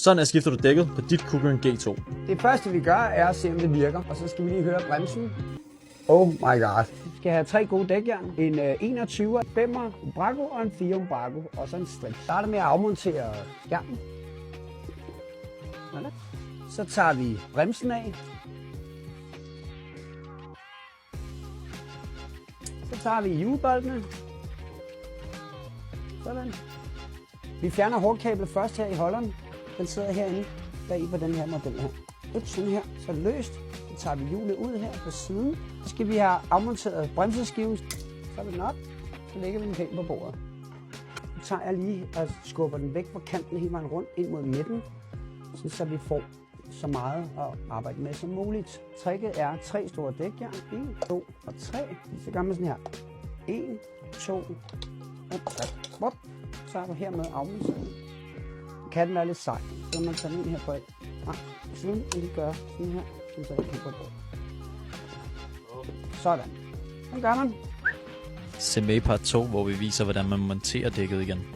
Sådan skifter du dækket på dit Kugan G2. Det første vi gør er at se om det virker, og så skal vi lige høre bremsen. Oh my god. Vi skal have 3 gode dækjern, en 21'er, 5'er Umbraco og en 4 Umbraco, og så en strip. Starter med at afmontere skærmen. Sådan. Så tager vi bremsen af. Så tager vi hjulboltene. Sådan. Vi fjerner hårdkablet først her i holderen. Den sidder herinde bag på den her model her. Sådan her, så løst. Så tager vi hjulet ud her på siden. Så skal vi have afmonteret bremseskiven. Så er det nok. Så lægger vi den pænt på bordet. Så tager jeg lige og skubber den væk fra kanten hele vejen rundt ind mod midten. Så vi får så meget at arbejde med som muligt. Tricket er 3 store dækjern. 1, 2 og 3. Så gør man sådan her. 1, 2 og 3. Bop. Så er du hermed afmonteret. Kan den være lidt sej, så kan man tage den ind her på et. Siden og lige gøre sådan her, så jeg kan gå på. Sådan. Så gør man. Se med i part 2, hvor vi viser, hvordan man monterer dækket igen.